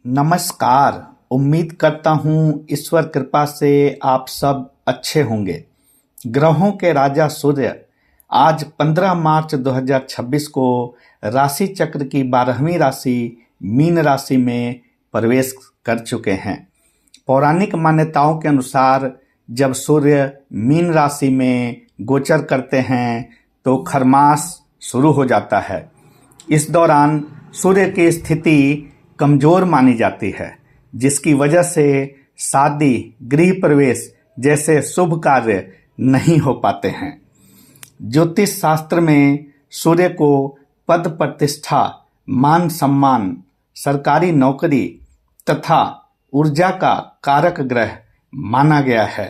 नमस्कार। उम्मीद करता हूँ ईश्वर कृपा से आप सब अच्छे होंगे। ग्रहों के राजा सूर्य आज 15 मार्च 2026 को राशि चक्र की 12वीं राशि मीन राशि में प्रवेश कर चुके हैं। पौराणिक मान्यताओं के अनुसार जब सूर्य मीन राशि में गोचर करते हैं तो खरमास शुरू हो जाता है। इस दौरान सूर्य की स्थिति कमजोर मानी जाती है, जिसकी वजह से शादी, गृह प्रवेश जैसे शुभ कार्य नहीं हो पाते हैं। ज्योतिष शास्त्र में सूर्य को पद प्रतिष्ठा, मान सम्मान, सरकारी नौकरी तथा ऊर्जा का कारक ग्रह माना गया है।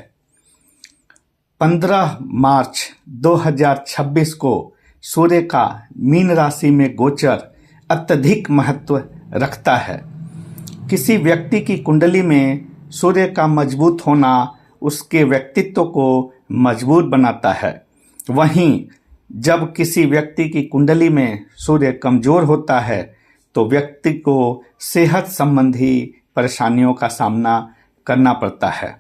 15 मार्च 2026 को सूर्य का मीन राशि में गोचर अत्यधिक महत्व रखता है। किसी व्यक्ति की कुंडली में सूर्य का मजबूत होना उसके व्यक्तित्व को मजबूत बनाता है। वहीं जब किसी व्यक्ति की कुंडली में सूर्य कमजोर होता है तो व्यक्ति को सेहत संबंधी परेशानियों का सामना करना पड़ता है।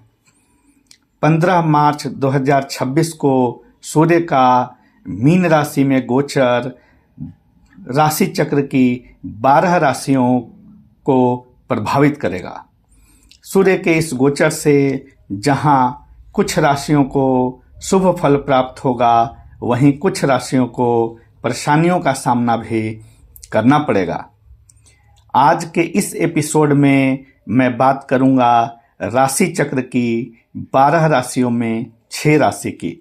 15 मार्च 2026 को सूर्य का मीन राशि में गोचर राशि चक्र की 12 राशियों को प्रभावित करेगा। सूर्य के इस गोचर से जहां कुछ राशियों को शुभ फल प्राप्त होगा, वहीं कुछ राशियों को परेशानियों का सामना भी करना पड़ेगा। आज के इस एपिसोड में मैं बात करूंगा राशि चक्र की 12 राशियों में 6 राशि की।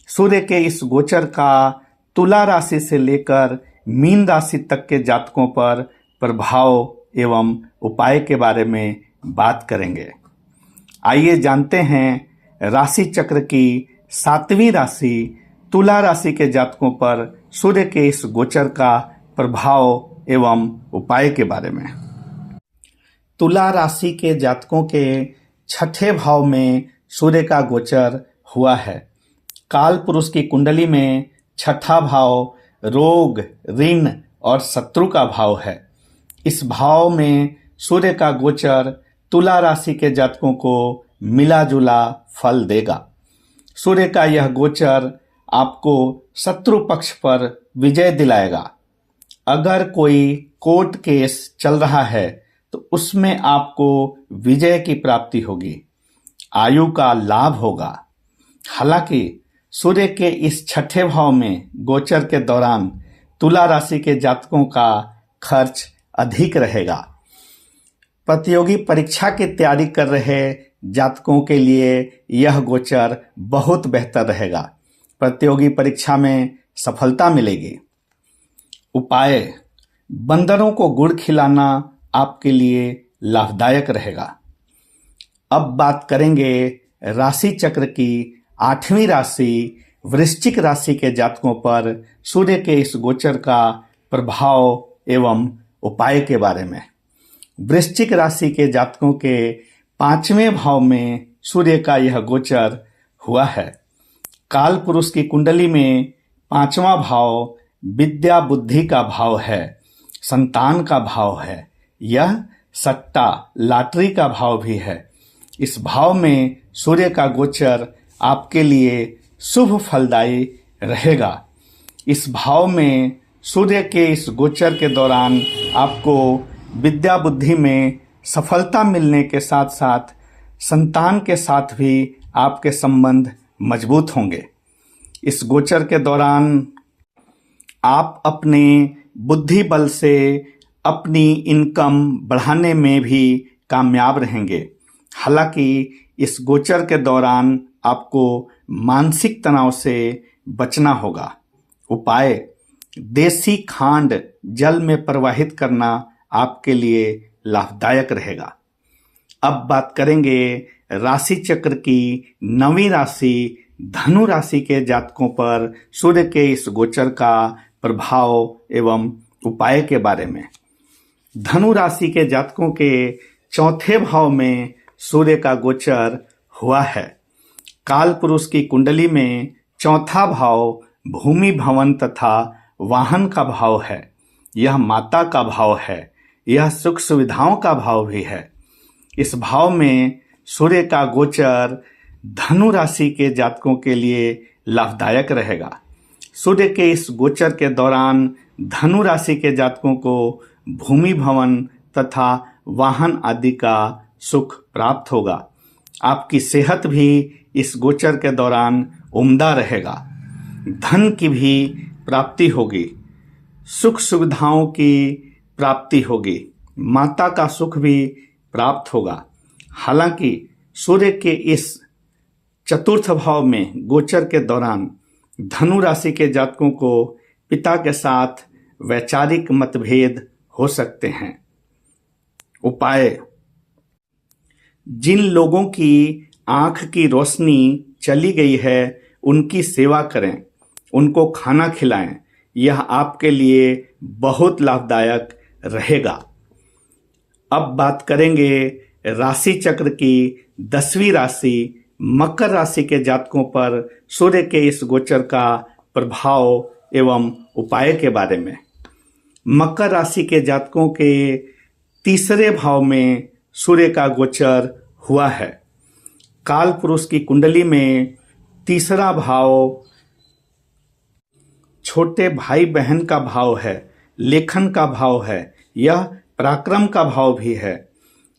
सूर्य के इस गोचर का तुला राशि से लेकर मीन राशि तक के जातकों पर प्रभाव एवं उपाय के बारे में बात करेंगे। आइए जानते हैं राशि चक्र की 7वीं राशि तुला राशि के जातकों पर सूर्य के इस गोचर का प्रभाव एवं उपाय के बारे में। तुला राशि के जातकों के 6ठे भाव में सूर्य का गोचर हुआ है। काल पुरुष की कुंडली में 6ठा भाव रोग, ऋण और शत्रु का भाव है। इस भाव में सूर्य का गोचर तुला राशि के जातकों को मिला जुला फल देगा। सूर्य का यह गोचर आपको शत्रु पक्ष पर विजय दिलाएगा। अगर कोई कोर्ट केस चल रहा है तो उसमें आपको विजय की प्राप्ति होगी, आयु का लाभ होगा। हालांकि सूर्य के इस 6ठे भाव में गोचर के दौरान तुला राशि के जातकों का खर्च अधिक रहेगा। प्रतियोगी परीक्षा की तैयारी कर रहे जातकों के लिए यह गोचर बहुत बेहतर रहेगा। प्रतियोगी परीक्षा में सफलता मिलेगी। उपाय: बंदरों को गुड़ खिलाना आपके लिए लाभदायक रहेगा। अब बात करेंगे राशि चक्र की 8वीं राशि वृश्चिक राशि के जातकों पर सूर्य के इस गोचर का प्रभाव एवं उपाय के बारे में। वृश्चिक राशि के जातकों के 5वें भाव में सूर्य का यह गोचर हुआ है। काल पुरुष की कुंडली में 5वां भाव विद्या बुद्धि का भाव है, संतान का भाव है। यह सट्टा लॉटरी का भाव भी है। इस भाव में सूर्य का गोचर आपके लिए शुभ फलदायी रहेगा। इस भाव में सूर्य के इस गोचर के दौरान आपको विद्या बुद्धि में सफलता मिलने के साथ साथ संतान के साथ भी आपके संबंध मजबूत होंगे। इस गोचर के दौरान आप अपने बुद्धि बल से अपनी इनकम बढ़ाने में भी कामयाब रहेंगे। हालांकि इस गोचर के दौरान आपको मानसिक तनाव से बचना होगा। उपाय: देसी खांड जल में प्रवाहित करना आपके लिए लाभदायक रहेगा। अब बात करेंगे राशि चक्र की 9वीं राशि धनु राशि के जातकों पर सूर्य के इस गोचर का प्रभाव एवं उपाय के बारे में। धनु राशि के जातकों के 4थे भाव में सूर्य का गोचर हुआ है। काल पुरुष की कुंडली में 4था भाव भूमि भवन तथा वाहन का भाव है। यह माता का भाव है। यह सुख सुविधाओं का भाव भी है। इस भाव में सूर्य का गोचर धनु राशि के जातकों के लिए लाभदायक रहेगा। सूर्य के इस गोचर के दौरान धनु राशि के जातकों को भूमि भवन तथा वाहन आदि का सुख प्राप्त होगा। आपकी सेहत भी इस गोचर के दौरान उम्दा रहेगा। धन की भी प्राप्ति होगी, सुख सुविधाओं की प्राप्ति होगी, माता का सुख भी प्राप्त होगा। हालांकि सूर्य के इस चतुर्थ भाव में गोचर के दौरान धनु राशि के जातकों को पिता के साथ वैचारिक मतभेद हो सकते हैं। उपाय: जिन लोगों की आंख की रोशनी चली गई है उनकी सेवा करें, उनको खाना खिलाएं। यह आपके लिए बहुत लाभदायक रहेगा। अब बात करेंगे राशि चक्र की 10वीं राशि मकर राशि के जातकों पर सूर्य के इस गोचर का प्रभाव एवं उपाय के बारे में। मकर राशि के जातकों के तीसरे भाव में सूर्य का गोचर हुआ है। काल पुरुष की कुंडली में तीसरा भाव छोटे भाई बहन का भाव है, लेखन का भाव है, यह पराक्रम का भाव भी है।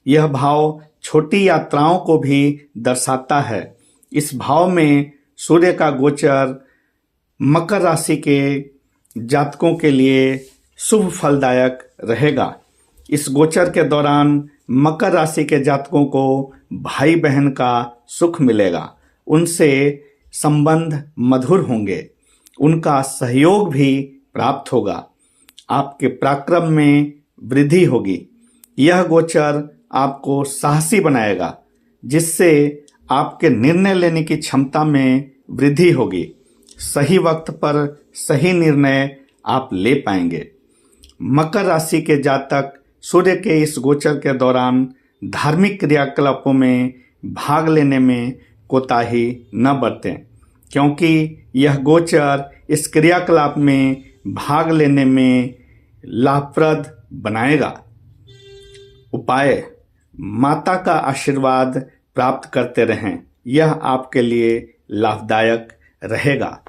यह भाव छोटी यात्राओं को भी दर्शाता है। इस भाव में सूर्य का गोचर मकर राशि के जातकों के लिए शुभ फलदायक रहेगा। इस गोचर के दौरान मकर राशि के जातकों को भाई बहन का सुख मिलेगा, उनसे संबंध मधुर होंगे, उनका सहयोग भी प्राप्त होगा, आपके पराक्रम में वृद्धि होगी। यह गोचर आपको साहसी बनाएगा, जिससे आपके निर्णय लेने की क्षमता में वृद्धि होगी। सही वक्त पर सही निर्णय आप ले पाएंगे। मकर राशि के जातक सूर्य के इस गोचर के दौरान धार्मिक क्रियाकलापों में भाग लेने में कोताही न बरतें, क्योंकि यह गोचर इस क्रियाकलाप में भाग लेने में लाभप्रद बनाएगा। उपाय: माता का आशीर्वाद प्राप्त करते रहें, यह आपके लिए लाभदायक रहेगा।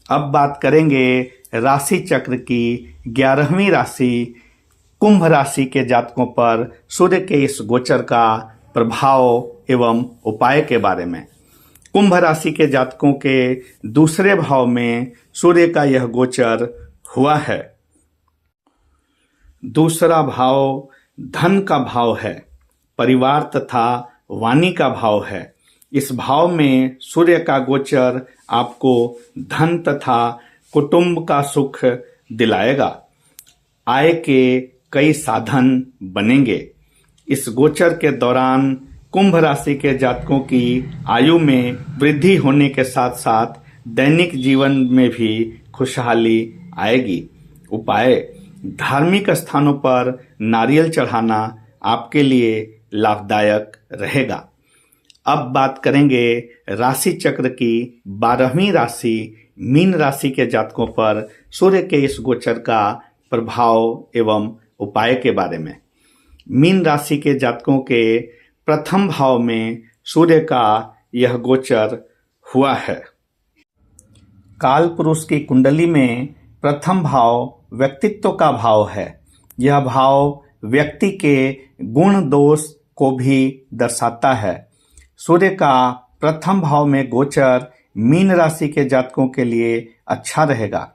अब बात करेंगे राशि चक्र की 11वीं राशि कुंभ राशि के जातकों पर सूर्य के इस गोचर का प्रभाव एवं उपाय के बारे में। कुंभ राशि के जातकों के दूसरे भाव में सूर्य का यह गोचर हुआ है। दूसरा भाव धन का भाव है, परिवार तथा वाणी का भाव है। इस भाव में सूर्य का गोचर आपको धन तथा कुटुंब का सुख दिलाएगा। आय के कई साधन बनेंगे। इस गोचर के दौरान कुंभ राशि के जातकों की आयु में वृद्धि होने के साथ साथ दैनिक जीवन में भी खुशहाली आएगी। उपाय: धार्मिक स्थानों पर नारियल चढ़ाना आपके लिए लाभदायक रहेगा। अब बात करेंगे राशि चक्र की 12वीं राशि मीन राशि के जातकों पर सूर्य के इस गोचर का प्रभाव एवं उपाय के बारे में। मीन राशि के जातकों के प्रथम भाव में सूर्य का यह गोचर हुआ है। काल पुरुष की कुंडली में प्रथम भाव व्यक्तित्व का भाव है। यह भाव व्यक्ति के गुण दोष को भी दर्शाता है। सूर्य का प्रथम भाव में गोचर मीन राशि के जातकों के लिए अच्छा रहेगा।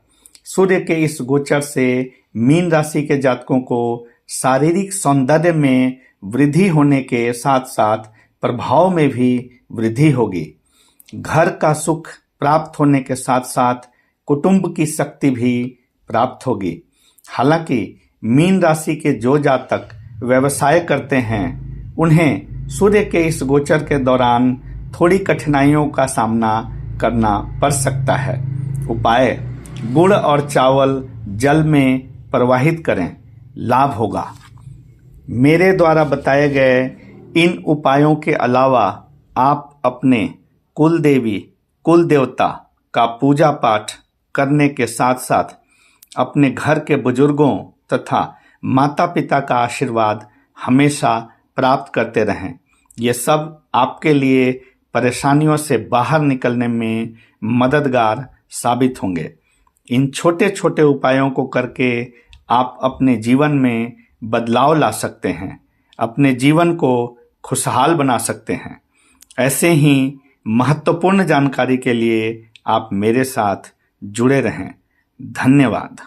सूर्य के इस गोचर से मीन राशि के जातकों को शारीरिक सौंदर्य में वृद्धि होने के साथ साथ प्रभाव में भी वृद्धि होगी। घर का सुख प्राप्त होने के साथ साथ कुटुंब की शक्ति भी प्राप्त होगी। हालांकि मीन राशि के जो जातक व्यवसाय करते हैं उन्हें सूर्य के इस गोचर के दौरान थोड़ी कठिनाइयों का सामना करना पड़ सकता है। उपाय: गुड़ और चावल जल में प्रवाहित करें, लाभ होगा। मेरे द्वारा बताए गए इन उपायों के अलावा आप अपने कुल देवी कुल देवता का पूजा पाठ करने के साथ साथ अपने घर के बुजुर्गों तथा माता पिता का आशीर्वाद हमेशा प्राप्त करते रहें। ये सब आपके लिए परेशानियों से बाहर निकलने में मददगार साबित होंगे। इन छोटे छोटे उपायों को करके आप अपने जीवन में बदलाव ला सकते हैं, अपने जीवन को खुशहाल बना सकते हैं। ऐसे ही महत्वपूर्ण जानकारी के लिए आप मेरे साथ जुड़े रहें। धन्यवाद।